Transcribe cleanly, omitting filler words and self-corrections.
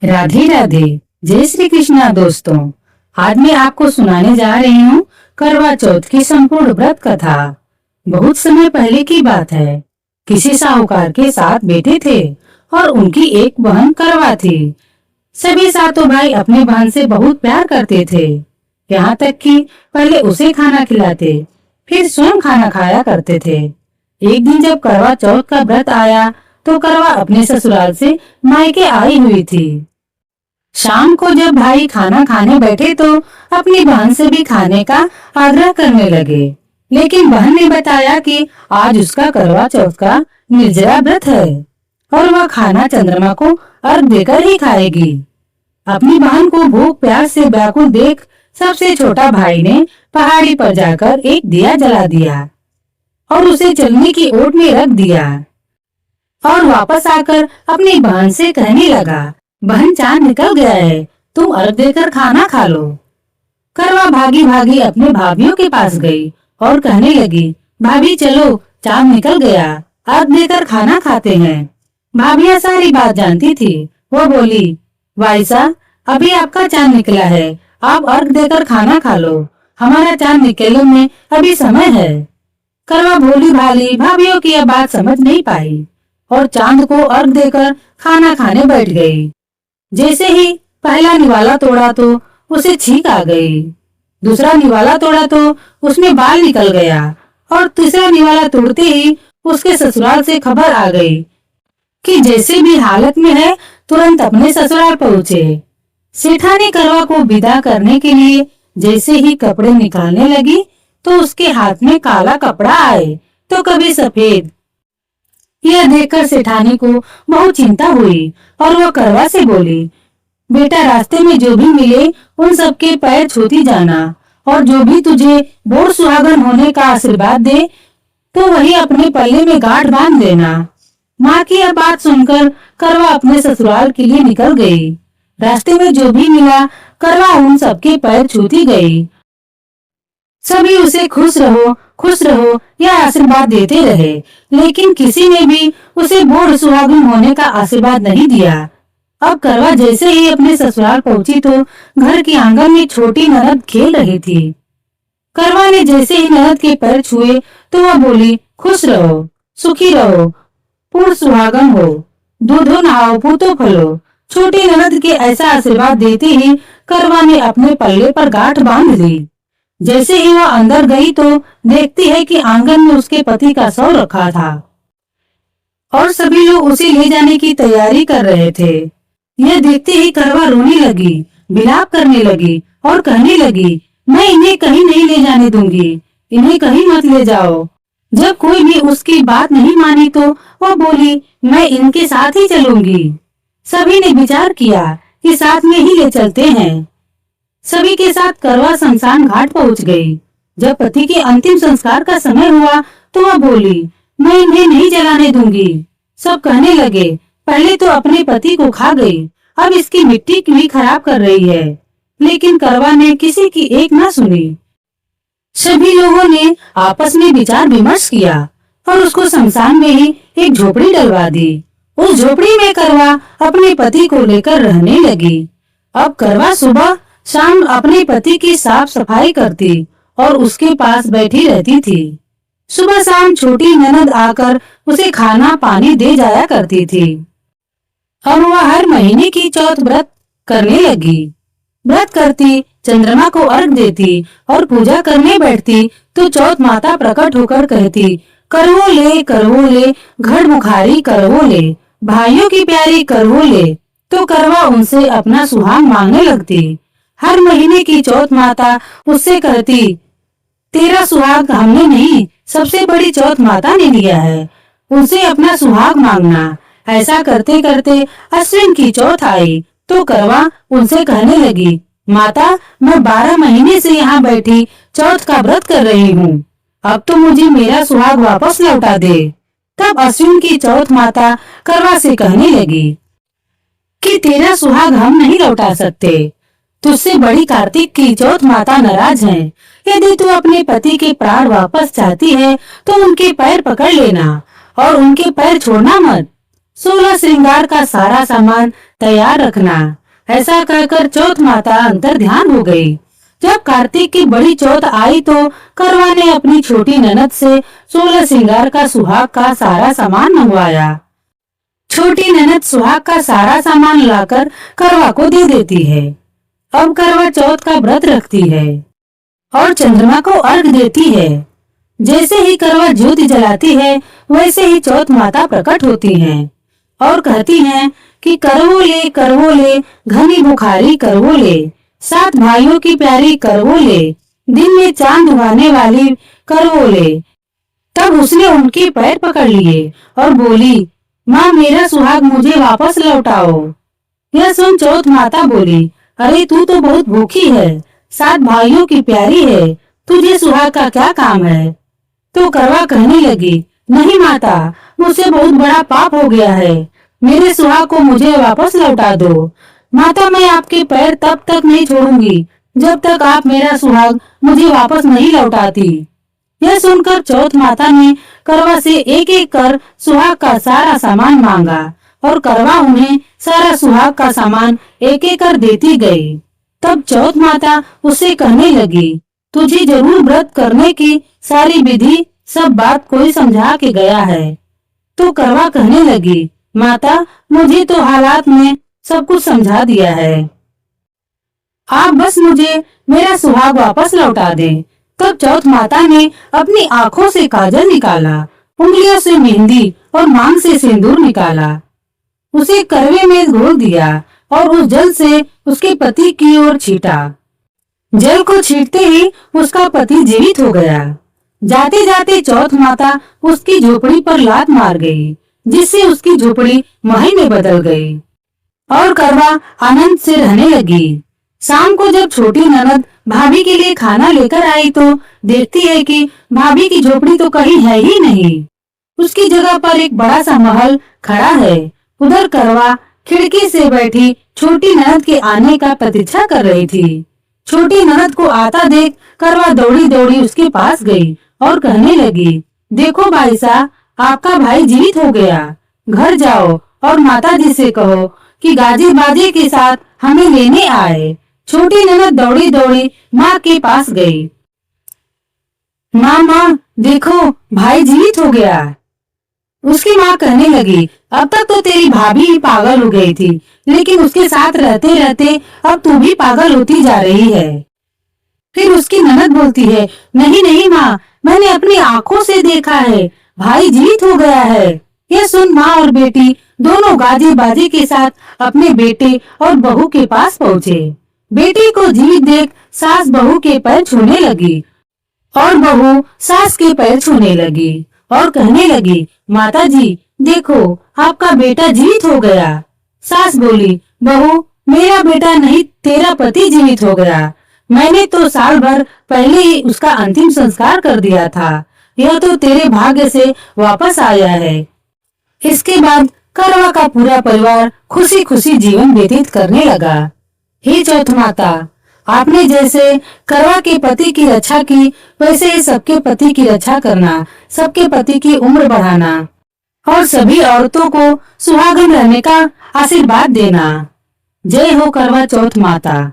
राधे राधे। जय श्री कृष्णा दोस्तों। आज मैं आपको सुनाने जा रही हूँ करवा चौथ की संपूर्ण व्रत कथा। बहुत समय पहले की बात है। किसी साहूकार के 7 बेटे थे और उनकी एक बहन करवा थी। सभी सातों भाई अपने बहन से बहुत प्यार करते थे, यहाँ तक कि पहले उसे खाना खिलाते, फिर स्वयं खाना खाया करते थे। एक दिन जब करवा चौथ का व्रत आया तो करवा अपने ससुराल से मायके आई हुई थी। शाम को जब भाई खाना खाने बैठे तो अपनी बहन से भी खाने का आग्रह करने लगे, लेकिन बहन ने बताया कि आज उसका करवा चौथ का निर्जला व्रत है और वह खाना चंद्रमा को अर्घ देकर ही खाएगी। अपनी बहन को भूख प्यास से व्याकुल देख सबसे छोटा भाई ने पहाड़ी पर जाकर एक दिया जला दिया और उसे चलने की ओट में रख दिया और वापस आकर अपनी बहन से कहने लगा, बहन चांद निकल गया है, तुम अर्घ देकर खाना खा लो। करवा भागी भागी अपने भाभीियों के पास गई और कहने लगी, भाभी चलो चांद निकल गया, अर्घ देकर खाना खाते हैं। भाभियां सारी बात जानती थी। वो बोली, वाइसा अभी आपका चांद निकला है, आप अर्घ देकर खाना खा लो, हमारा चांद निकलने में अभी समय है। करवा भोली भाली भाभियों की यह बात समझ नहीं पाई और चांद को अर्घ देकर खाना खाने बैठ गई। जैसे ही पहला निवाला तोड़ा तो उसे छींक आ गई, दूसरा निवाला तोड़ा तो उसमें बाल निकल गया और तीसरा निवाला तोड़ते ही उसके ससुराल से खबर आ गई कि जैसे भी हालत में है तुरंत अपने ससुराल पहुँचे। सेठानी करवा को विदा करने के लिए जैसे ही कपड़े निकालने लगी तो उसके हाथ में काला कपड़ा आए तो कभी सफेद। यह देखकर सेठानी को बहुत चिंता हुई और वह करवा से बोली, बेटा रास्ते में जो भी मिले उन सबके पैर छूती जाना और जो भी तुझे बोर सुहागन होने का आशीर्वाद दे तो वही अपने पल्ले में गांठ बांध देना। माँ की यह बात सुनकर करवा अपने ससुराल के लिए निकल गई। रास्ते में जो भी मिला करवा उन सबके पैर छूती गई। सभी उसे खुश रहो यह आशीर्वाद देते रहे, लेकिन किसी ने भी उसे बोर सुहागिन होने का आशीर्वाद नहीं दिया। अब करवा जैसे ही अपने ससुराल पहुंची तो घर के आंगन में छोटी ननद खेल रही थी। करवा ने जैसे ही ननद के पैर छुए तो वह बोली, खुश रहो, सुखी रहो, पूर्ण सुहागन हो, दूधो नहाओ, पूतो फलो। छोटी ननद के ऐसा आशीर्वाद देते ही करवा ने अपने पल्ले पर गांठ बांध ली। जैसे ही वह अंदर गई तो देखती है कि आंगन में उसके पति का शव रखा था और सभी लोग उसे ले जाने की तैयारी कर रहे थे। यह देखते ही करवा रोने लगी, विलाप करने लगी और कहने लगी, मैं इन्हें कहीं नहीं ले जाने दूंगी, इन्हें कहीं मत ले जाओ। जब कोई भी उसकी बात नहीं मानी तो वह बोली, मैं इनके साथ ही चलूंगी। सभी ने विचार किया कि साथ में ही ले चलते हैं। सभी के साथ करवा शमशान घाट पहुंच गई। जब पति के अंतिम संस्कार का समय हुआ तो वह बोली, मैं इन्हें नहीं जलाने दूंगी। सब कहने लगे, पहले तो अपने पति को खा गई, अब इसकी मिट्टी भी खराब कर रही है। लेकिन करवा ने किसी की एक न सुनी। सभी लोगों ने आपस में विचार विमर्श किया और उसको शमशान में ही एक झोपड़ी डलवा दी। उस झोपड़ी में करवा अपने पति को लेकर रहने लगी। अब करवा सुबह शाम अपने पति की साफ सफाई करती और उसके पास बैठी रहती थी। सुबह शाम छोटी ननद आकर उसे खाना पानी दे जाया करती थी। अब वह हर महीने की चौथ व्रत करने लगी। व्रत करती, चंद्रमा को अर्घ देती और पूजा करने बैठती तो चौथ माता प्रकट होकर कहती, करवो ले घड़ मुखारी करवो ले, भाइयों की प्यारी करवो ले। तो करवा उनसे अपना सुहाग मांगने लगती। हर महीने की चौथ माता उससे कहती, तेरा सुहाग हमने नहीं, सबसे बड़ी चौथ माता ने लिया है, उनसे अपना सुहाग मांगना। ऐसा करते करते अश्विन की चौथ आई तो करवा उनसे कहने लगी, माता मैं 12 महीने से यहाँ बैठी चौथ का व्रत कर रही हूँ, अब तो मुझे मेरा सुहाग वापस लौटा दे। तब अश्विन की चौथ माता करवा से कहने लगी कि तेरा सुहाग हम नहीं लौटा सकते, तुझसे बड़ी कार्तिक की चौथ माता नाराज है। यदि तू अपने पति के प्राण वापस चाहती है तो उनके पैर पकड़ लेना और उनके पैर छोड़ना मत। 16 श्रृंगार का सारा सामान तैयार रखना। ऐसा कहकर चौथ माता अंतर ध्यान हो गई। जब कार्तिक की बड़ी चौथ आई तो करवा ने अपनी छोटी ननद से 16 श्रृंगार का सुहाग का सारा सामान मंगवाया। छोटी ननद सुहाग का सारा सामान लाकर करवा को दे देती है। अब करवा चौथ का व्रत रखती है और चंद्रमा को अर्घ देती है। जैसे ही करवा ज्योति जलाती है वैसे ही चौथ माता प्रकट होती हैं और कहती हैं कि करवो ले घनी बुखारी करवो ले, 7 भाइयों की प्यारी करवो ले, दिन में चांद उगाने वाली करवो ले। तब उसने उनके पैर पकड़ लिए और बोली, माँ मेरा सुहाग मुझे वापस लौटाओ। यह सुन चौथ माता बोली, अरे तू तो बहुत भूखी है, 7 भाइयों की प्यारी है, तुझे सुहाग का क्या काम है। तो करवा कहने लगी, नहीं माता, मुझसे बहुत बड़ा पाप हो गया है, मेरे सुहाग को मुझे वापस लौटा दो। माता मैं आपके पैर तब तक नहीं छोड़ूंगी जब तक आप मेरा सुहाग मुझे वापस नहीं लौटाती। यह सुनकर चौथ माता ने करवा से एक एक कर सुहाग का सारा सामान मांगा और करवा उन्हें सारा सुहाग का सामान एक एक कर देती गई। तब चौथ माता उससे कहने लगी, तुझे जरूर व्रत करने की सारी विधि सब बात कोई समझा के गया है। तो करवा कहने लगी, माता मुझे तो हालात में सब कुछ समझा दिया है, आप बस मुझे मेरा सुहाग वापस लौटा दें। तब चौथ माता ने अपनी आंखों से काजल निकाला, उंगलियों से मेहंदी और मांग से सिंदूर निकाला, उसे करवे में घोल दिया और उस जल से उसके पति की ओर छींटा। जल को छींटते ही उसका पति जीवित हो गया। जाते जाते चौथ माता उसकी झोपड़ी पर लात मार गई, जिससे उसकी झोपड़ी महल में बदल गई और करवा आनंद से रहने लगी। शाम को जब छोटी ननद भाभी के लिए खाना लेकर आई तो देखती है कि भाभी की झोपड़ी तो कहीं है ही नहीं, उसकी जगह पर एक बड़ा सा महल खड़ा है। उधर करवा खिड़की से बैठी छोटी ननद के आने का प्रतीक्षा कर रही थी। छोटी ननद को आता देख करवा दौड़ी दौड़ी उसके पास गई और कहने लगी, देखो भाई साहब, आपका भाई जीवित हो गया, घर जाओ और माता जी से कहो कि गाजे बाजे के साथ हमें लेने आए। छोटी ननद दौड़ी दौड़ी माँ के पास गई। माँ देखो भाई जीवित हो गया। उसकी माँ कहने लगी, अब तक तो तेरी भाभी ही पागल हो गई थी, लेकिन उसके साथ रहते रहते अब तू भी पागल होती जा रही है। फिर उसकी ननद बोलती है, नहीं नहीं माँ, मैंने अपनी आंखों से देखा है, भाई जीवित हो गया है। यह सुन माँ और बेटी दोनों गाजे बाजे के साथ अपने बेटे और बहू के पास पहुँचे। बेटी को जीवित देख सास बहू के पैर छूने लगी और बहू सास के पैर छूने लगी और कहने लगी, माता जी देखो आपका बेटा जीवित हो गया। सास बोली, बहू मेरा बेटा नहीं, तेरा पति जीवित हो गया, मैंने तो साल भर पहले ही उसका अंतिम संस्कार कर दिया था, यह तो तेरे भाग्य से वापस आया है। इसके बाद करवा का पूरा परिवार खुशी खुशी जीवन व्यतीत करने लगा। हे चौथ माता, आपने जैसे करवा के पति की रक्षा की, वैसे ही सबके पति की रक्षा करना, सबके पति की उम्र बढ़ाना और सभी औरतों को सुहागन रहने का आशीर्वाद देना। जय हो करवा चौथ माता।